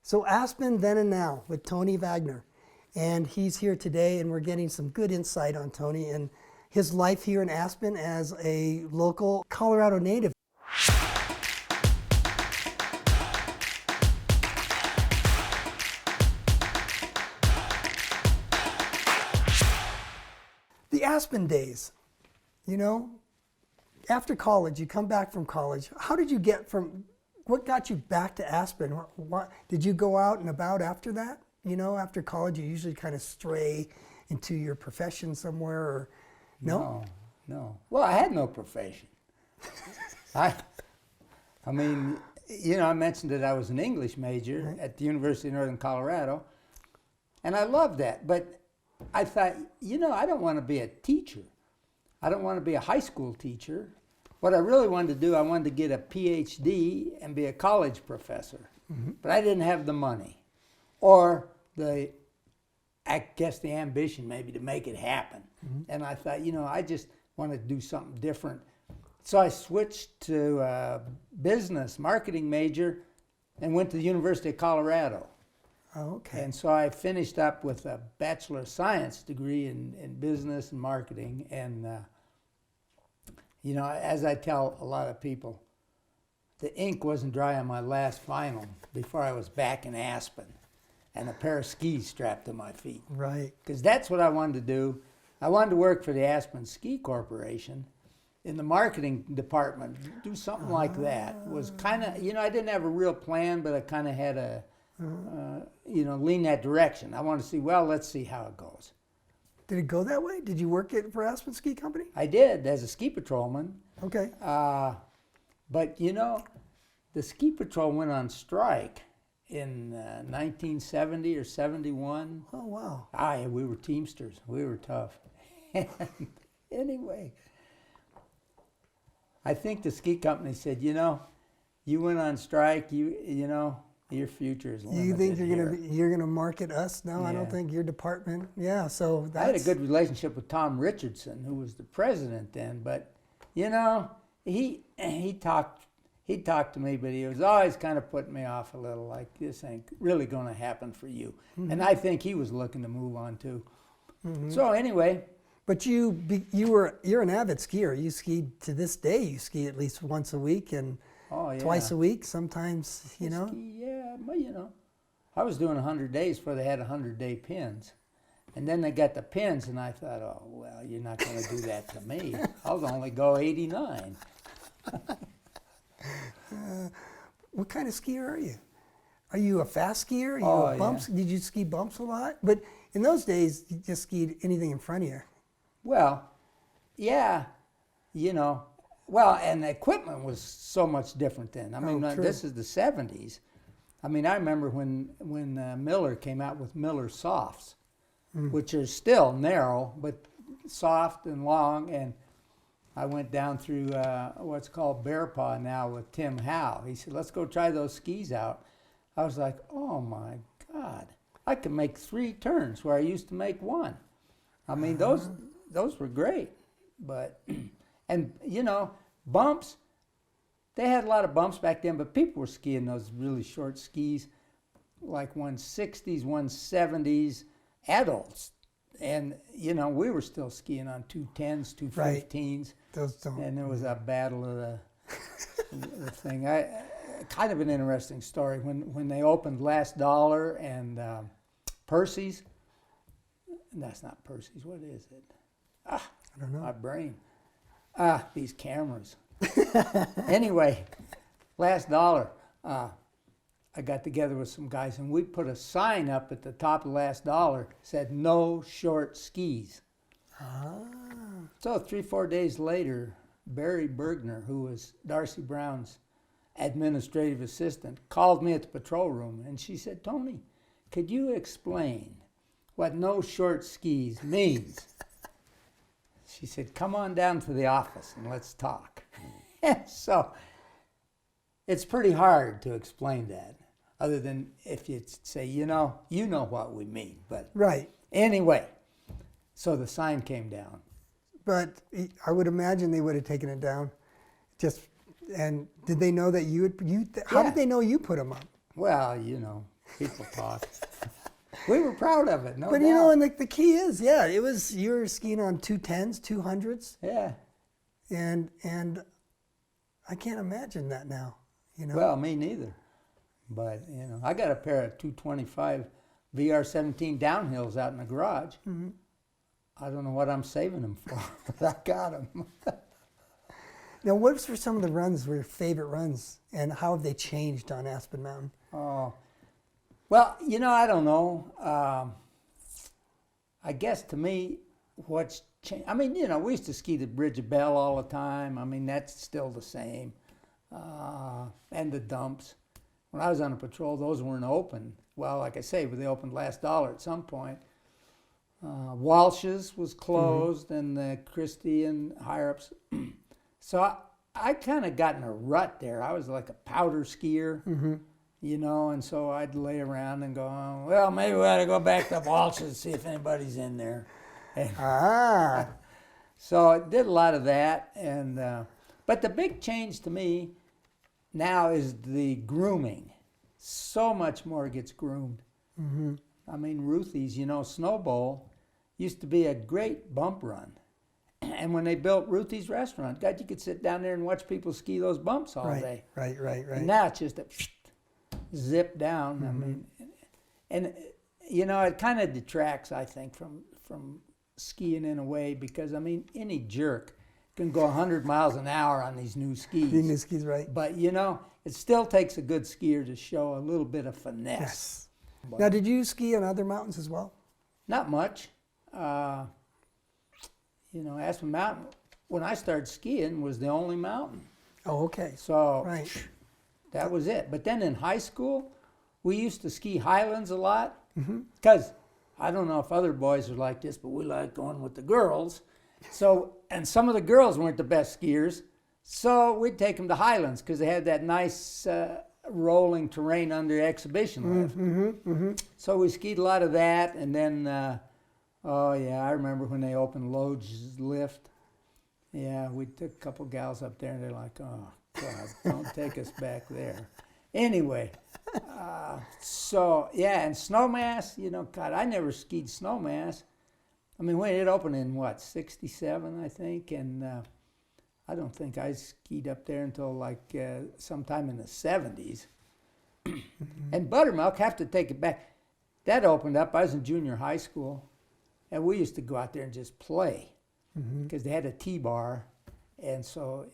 So Aspen Then and Now with Tony Vagneur. And he's here today, and we're getting some good insight on Tony and his life here in Aspen as a local Colorado native. The Aspen days, you know, after college, you come back from college. How did you get from, what got you back to Aspen? What, did you go out and about after that? You know, after college, you usually kind of stray into your profession somewhere, or no? No. Well, I had no profession. I mean, you know, I mentioned that I was an English major at the University of Northern Colorado, and I loved that. But I thought, you know, I don't want to be a teacher. I don't want to be a high school teacher. What I really wanted to do, I wanted to get a PhD and be a college professor. But I didn't have the money or I guess the ambition maybe to make it happen. And I thought, you know, I just wanted to do something different. So I switched to a business marketing major and went to the University of Colorado. Oh, okay. And so I finished up with a Bachelor of Science degree in business and marketing. And, you know, as I tell a lot of people, the ink wasn't dry on my last final before I was back in Aspen and a pair of skis strapped to my feet. Right. Because that's what I wanted to do. I wanted to work for the Aspen Ski Corporation in the marketing department, do something like that. Was kind of, you know, I didn't have a real plan, but I kind of had a, you know, lean that direction. I wanted to see, well, let's see how it goes. Did it go that way? Did you work for Aspen Ski Company? I did, as a ski patrolman. Okay. But, you know, the ski patrol went on strike in 1970 or 71. Oh, wow. Yeah, we were Teamsters. We were tough. Anyway, I think the ski company said, you know, you went on strike, you know, your future is limited. You think here. you're gonna market us? No, I don't Yeah. think your department. Yeah, so I had a that's good relationship with Tom Richardson, who was the president then, but you know, he talked to me, but he was always kind of putting me off a little, like this ain't really going to happen for you. And I think he was looking to move on too. So anyway, But you're an avid skier. You skied to this day. You ski at least once a week and twice a week. Sometimes, you know. Yeah, but you know, I was doing 100 days before they had 100-day pins. And then they got the pins, and I thought, oh, well, you're not going to do that to me. I'll only go 89. What kind of skier are you? Are you a fast skier? Are you Oh, a bumps? Did you ski bumps a lot? But in those days, you just skied anything in front of you. Well, yeah, you know, well, and the equipment was so much different then. I mean, true. this is the 70s. I mean, I remember when Miller came out with Miller Softs, which are still narrow, but soft and long. And I went down through what's called Bear Paw now with Tim Howe. He said, let's go try those skis out. I was like, oh my God, I can make 3 turns where I used to make 1. I mean, those were great. But, and you know, bumps, they had a lot of bumps back then, but people were skiing those really short skis, like 160s, 170s, adults. And, you know, we were still skiing on 210s, 215s. Those don't. And there was a battle of the thing. Kind of an interesting story. When they opened Last Dollar and Percy's, that's not Percy's, what is it? I don't know. My brain. These cameras. Anyway, Last Dollar, I got together with some guys and we put a sign up at the top of Last Dollar, said no short skis. So 3-4 days later, Barry Bergner, who was Darcy Brown's administrative assistant, called me at the patrol room and she said, Tony, could you explain what no short skis means? She said, come on down to the office and let's talk. So it's pretty hard to explain that, other than if you say, you know what we mean. But Right. anyway, so the sign came down. But I would imagine they would have taken it down. And did they know that you how Yeah. did they know you put them up? Well, you know, People talk. We were proud of it, no But doubt. you know, and the key is, yeah, it was, you were skiing on 210s, 200s, Yeah. and I can't imagine that now, you know. Well, me neither. But, you know, I got a pair of 225 VR17 downhills out in the garage. Mm-hmm. I don't know what I'm saving them for, but I got them. Now, what were some of the runs, were your favorite runs, and how have they changed on Aspen Mountain? Oh, well, you know, I don't know. I guess to me, what's changed, I mean, you know, we used to ski the Bridge of Bell all the time. I mean, that's still the same. And the dumps. When I was on a patrol, those weren't open. Well, like I say, but they opened last dollar at some point. Walsh's was closed, and the Christie and higher-ups. So I kind of got in a rut there. I was like a powder skier, you know, and so I'd lay around and go, oh, well, maybe we ought to go back to Walsh's and see if anybody's in there. And so I did a lot of that. And but the big change to me now is the grooming. So much more gets groomed. I mean, Ruthie's, you know, Snow Bowl used to be a great bump run. And when they built Ruthie's restaurant, God, you could sit down there and watch people ski those bumps all day. Right. And now it's just a zip down. I mean, and you know, it kind of detracts, I think, from skiing in a way, because I mean, any jerk can go 100 miles an hour on these new skis. The new skis, right? But you know, it still takes a good skier to show a little bit of finesse. Yes. But Now, did you ski on other mountains as well? not much. You know, Aspen Mountain, when I started skiing, was the only mountain. Oh, okay. So Right. that was it. But then in high school, we used to ski highlands a lot. Because I don't know if other boys are like this, but we like going with the girls. So, and some of the girls weren't the best skiers. So we'd take them to highlands because they had that nice rolling terrain under exhibition lift. So we skied a lot of that. And then, oh yeah, I remember when they opened Lodge's lift. Yeah, we took a couple gals up there and they're like, oh God, don't take us back there. Anyway, so yeah, and Snowmass, you know, God, I never skied Snowmass. I mean, when it opened in what, 67, I think, and I don't think I skied up there until like sometime in the 70s. And Buttermilk, have to take it back. That opened up, I was in junior high school, and we used to go out there and just play because they had a T-bar, and so,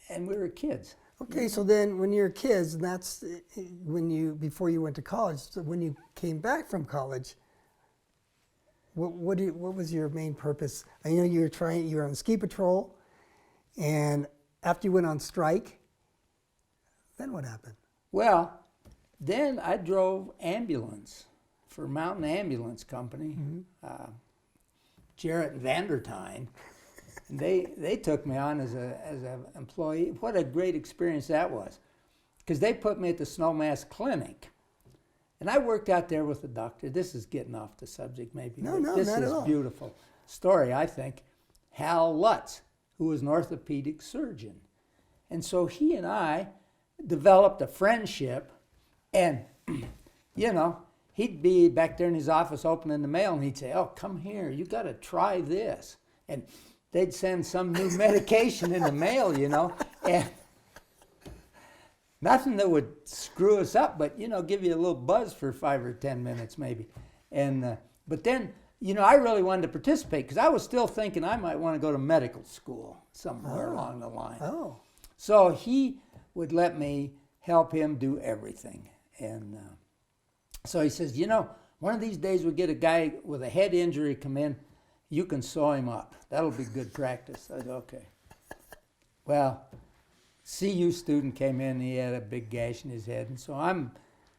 and we were kids. Okay, so then when you're kids, and that's when you, before you went to college, so when you came back from college, what was your main purpose? I know you were on ski patrol, and after you went on strike, then what happened? Well, then I drove ambulance for Mountain Ambulance Company, Jarrett and Vandertine. And they took me on as an employee. What a great experience that was, because they put me at the Snowmass Clinic, and I worked out there with the doctor. This is getting off the subject, maybe. No, this not is at all. a beautiful story, I think. Hal Lutz, who was an orthopedic surgeon, and so he and I developed a friendship, and you know, he'd be back there in his office opening the mail, and he'd say, "Oh, come here, you got to try this," and they'd send some new medication in the mail, you know, and nothing that would screw us up, but, you know, give you a little buzz for 5 or 10 minutes maybe. And but then, you know, I really wanted to participate because I was still thinking I might want to go to medical school somewhere along the line. Oh. So he would let me help him do everything. And so he says, you know, one of these days we get a guy with a head injury come in, you can sew him up. That'll be good practice. I said, okay. Well, CU student came in, he had a big gash in his head, and so I'm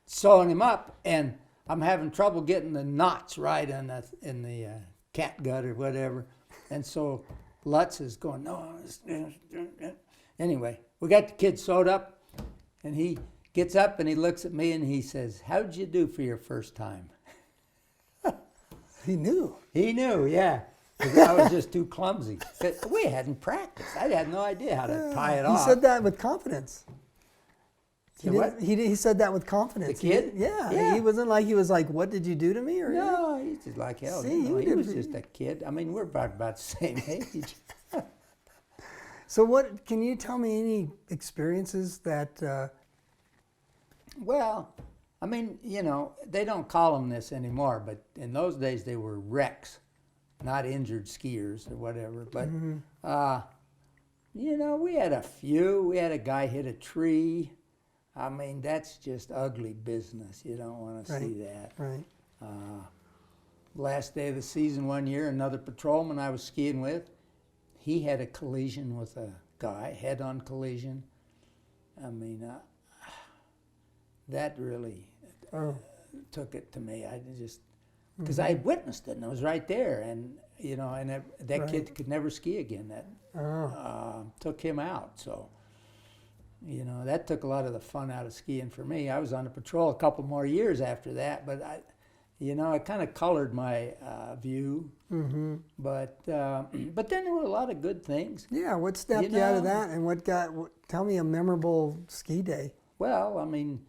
sewing him up, and I'm having trouble getting the knots right in the catgut or whatever. And so Lutz is going, no. Anyway, we got the kid sewed up, and he gets up and he looks at me and he says, how'd you do for your first time? He knew. He knew, yeah. 'Cause I was just too clumsy. But we hadn't practiced. I had no idea how to tie it off. He said that with confidence. So what? He said that with confidence. The kid? Yeah. He wasn't like, he was like, what did you do to me? Or No, he's just like hell. See, he you was did- just a kid. I mean, we're about the same age. So what, can you tell me any experiences that, Well, I mean, you know, they don't call them this anymore, but in those days they were wrecks, not injured skiers or whatever. But, you know, we had a few. We had a guy hit a tree. I mean, that's just ugly business. You don't want to see that. right? Last day of the season one year, another patrolman I was skiing with, he had a collision with a guy, head-on collision. I mean, that really took it to me. I just, because I witnessed it and I was right there, and you know, and that kid could never ski again. That took him out. So, you know, that took a lot of the fun out of skiing for me. I was on the patrol a couple more years after that, but you know, it kind of colored my view. But then there were a lot of good things. Yeah, what stepped you out of that, and tell me a memorable ski day. Well, I mean,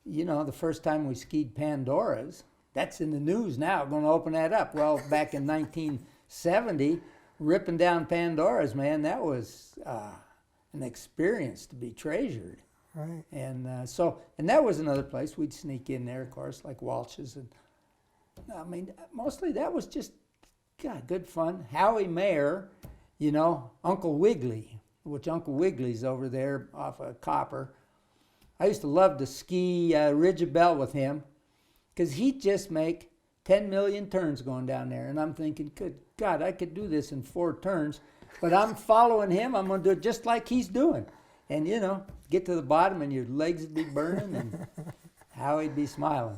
you know, the first time we skied Pandoras, that's in the news now, going to open that up. Well, back in 1970, ripping down Pandoras, man, that was an experience to be treasured. Right. And and that was another place we'd sneak in there, of course, like Walsh's. And I mean, mostly that was just, God, good fun. Howie Mayer, you know, Uncle Wiggly, which Uncle Wiggly's over there off of Copper. I used to love to ski Ridgebelt with him because he'd just make 10 million turns going down there. And I'm thinking, good God, I could do this in 4 turns. But I'm following him. I'm going to do it just like he's doing. And, you know, get to the bottom and your legs would be burning and Howie'd be smiling.